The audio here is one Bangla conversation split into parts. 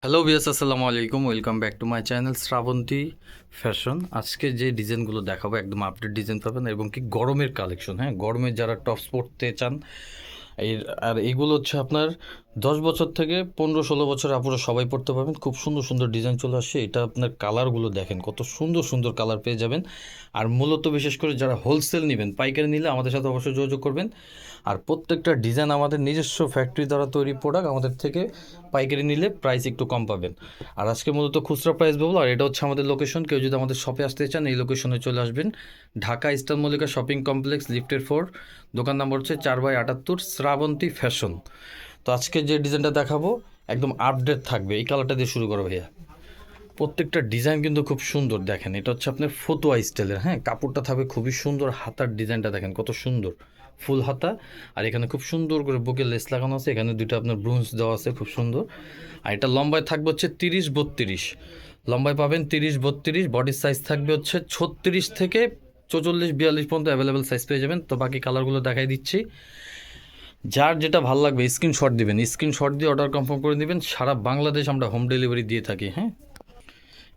হ্যালো বিয়াস, আসসালামু আলাইকুম। Welcome back to my channel Srabanti fashion. আজকে যে ডিজাইনগুলো দেখাবো একদম আপডেট ডিজাইন পাবেন এবং কি গরমের কালেকশন। হ্যাঁ, গরমের যারা টপস পরতে চান এর আর এইগুলো হচ্ছে আপনার 10 বছর থেকে 15-16 বছর আপুরা সবাই পড়তে পারবেন। খুব সুন্দর সুন্দর ডিজাইন চলে আসছে। এটা আপনার কালারগুলো দেখেন, কত সুন্দর সুন্দর কালার পেয়ে যাবেন। আর মূলত বিশেষ করে যারা হোলসেল নেবেন, পাইকারি নিলে আমাদের সাথে অবশ্যই যোগাযোগ করবেন। আর প্রত্যেকটা ডিজাইন আমাদের নিজস্ব ফ্যাক্টরি দ্বারা তৈরি প্রোডাক্ট। আমাদের থেকে পাইকারি নিলে প্রাইস একটু কম পাবেন। আর আজকে মূলত খুচরা প্রাইস বলবো। আর এটা হচ্ছে আমাদের লোকেশন। কেউ যদি আমাদের শপে আসতে চান এই লোকেশনে চলে আসবেন। Dhaka eastern Mallika shopping complex, লিফটের 4, দোকান নাম্বার হচ্ছে 4/78, শ্রাবন্তী ফ্যাশন। তো আজকে যে ডিজাইনটা দেখাবো একদম আপডেট থাকবে। এই কালারটা দিয়ে শুরু করো ভাইয়া। প্রত্যেকটা ডিজাইন কিন্তু খুব সুন্দর। দেখেন, এটা হচ্ছে আপনার ফতুয়া স্টাইলের। হ্যাঁ, কাপড়টা থাকবে খুবই সুন্দর। হাতার ডিজাইনটা দেখেন কত সুন্দর, ফুল হাতা। আর এখানে খুব সুন্দর করে বুকে লেস লাগানো আছে। এখানে দুইটা আপনার ব্রুঞ্জ দেওয়া আছে, খুব সুন্দর। আর এটা লম্বায় থাকবে হচ্ছে 30-32, লম্বায় পাবেন 30-32। বডির সাইজ থাকবে হচ্ছে 36 থেকে 44-42 পর্যন্ত অ্যাভেলেবেল সাইজ পেয়ে যাবেন। তো বাকি কালারগুলো দেখাই দিচ্ছি। যার যেটা ভালো লাগবে স্ক্রিনশট দিবেন, স্ক্রিনশট দিয়ে অর্ডার কনফার্ম করে দিবেন। সারা বাংলাদেশ আমরা হোম ডেলিভারি দিয়ে থাকি। হ্যাঁ,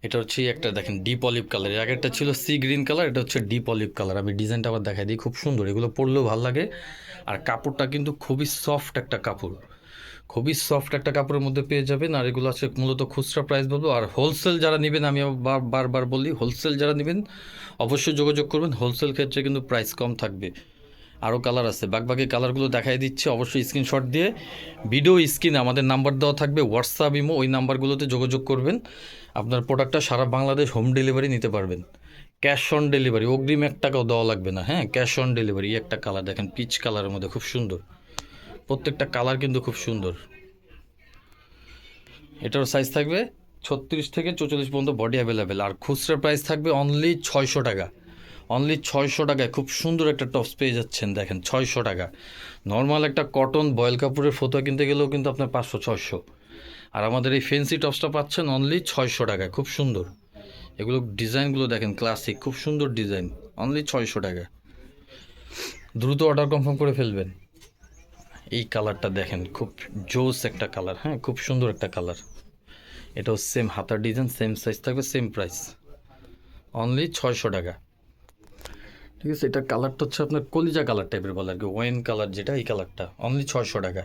এটা হচ্ছে একটা দেখেন ডিপ অলিভ কালার। এর আগেরটা ছিল সি গ্রিন কালার, এটা হচ্ছে ডিপ অলিভ কালার। আমি ডিজাইনটা আবার দেখাই দিই, খুব সুন্দর। এগুলো পরলেও ভালো লাগে। আর কাপড়টা কিন্তু খুবই সফট একটা কাপড়, খুবই সফট একটা কাপড়ের মধ্যে পেয়ে যাবেন। আর এগুলো আছে মূলত খুচরা প্রাইস বলবো। আর হোলসেল যারা নেবেন, আমি বারবার বলি, হোলসেল যারা নেবেন অবশ্যই যোগাযোগ করবেন। হোলসেল ক্ষেত্রে কিন্তু প্রাইস কম থাকবে। আরও কালার আছে, বাকি কালারগুলো দেখাই দিচ্ছি। অবশ্যই স্ক্রিনশট দিয়ে ভিডিও স্ক্রিনে আমাদের নাম্বার দেওয়া থাকবে, হোয়াটসঅ্যাপ, ইমো, ওই নাম্বারগুলোতে যোগাযোগ করবেন। আপনার প্রোডাক্টটা সারা বাংলাদেশ হোম ডেলিভারি নিতে পারবেন। ক্যাশ অন ডেলিভারি, অগ্রিম 1 টাকাও দেওয়া লাগবে না। হ্যাঁ, ক্যাশ অন ডেলিভারি। একটা কালার দেখেন পিচ কালারের মধ্যে, খুব সুন্দর। প্রত্যেকটা কালার কিন্তু খুব সুন্দর। এটার সাইজ থাকবে 36 থেকে 44 পর্যন্ত বডি অ্যাভেলেবেল। আর খুচরা প্রাইস থাকবে অনলি 600 টাকা। অনলি 600 টাকায় খুব সুন্দর একটা টপস পেয়ে যাচ্ছেন। দেখেন 600 টাকা। নর্মাল একটা কটন বয়েল কাপড়ের ফতুয়া কিনতে গেলেও কিন্তু আপনার 500-600। আর আমাদের এই ফেন্সি টপসটা পাচ্ছেন অনলি 600 টাকায়, খুব সুন্দর। এগুলো ডিজাইনগুলো দেখেন ক্লাসিক, খুব সুন্দর ডিজাইন। অনলি 600 টাকা। দ্রুত অর্ডার কনফার্ম করে ফেলবেন। এই কালারটা দেখেন, খুব জোস একটা কালার। হ্যাঁ, খুব সুন্দর একটা কালার। এটাও সেম হাতার ডিজাইন, সেম সাইজ থাকবে, সেম প্রাইস। অনলি 600 টাকা। ঠিক আছে, এটার কালারটা হচ্ছে আপনার কলিজা কালার টাইপের বলে আর কি, ওয়াইন কালার যেটা, এই কালারটা। অনলি 600 টাকা।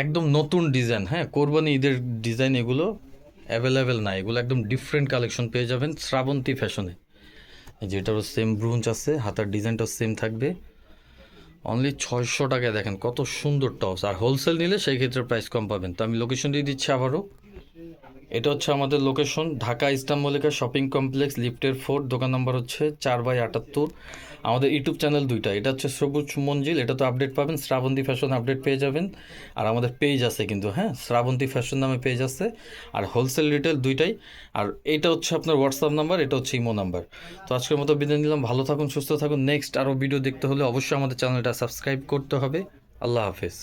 একদম নতুন ডিজাইন। হ্যাঁ, কোরবানি ঈদের ডিজাইন। এগুলো অ্যাভেলেবেল না, এগুলো একদম ডিফারেন্ট কালেকশন পেয়ে যাবেন শ্রাবন্তী ফ্যাশনে। যেটারও সেম ব্রুঞ্চ আছে, হাতার ডিজাইনটাও সেম থাকবে। অনলি 600 টাকায় দেখেন কত সুন্দর টপস। আর হোলসেল নিলে সেই ক্ষেত্রে প্রাইস কম পাবেন। তো আমি লোকেশন দিয়ে দিচ্ছি আবারও। এটা হচ্ছে আমাদের location, Dhaka eastern Mallika shopping complex, লিফটের 4, দোকান নাম্বার হচ্ছে 4/78। আমাদের ইউটিউব চ্যানেল দুইটা, এটা হচ্ছে সবুজ মঞ্জিল, এটা তো আপডেট পাবেন। শ্রাবন্তী ফ্যাশন আপডেট পেয়ে যাবেন। আর আমাদের পেজ আছে কিন্তু, হ্যাঁ, শ্রাবন্তী ফ্যাশন নামে পেজ আছে। আর হোলসেল রিটেল দুইটাই। আর এটা হচ্ছে আপনার হোয়াটসঅ্যাপ নাম্বার, এটা হচ্ছে ইমো নাম্বার। তো আজকের মতো বিদায় নিলাম। ভালো থাকুন, সুস্থ থাকুন। নেক্সট আরও ভিডিও দেখতে হলে অবশ্যই আমাদের চ্যানেলটা সাবস্ক্রাইব করতে হবে। আল্লাহ হাফেজ।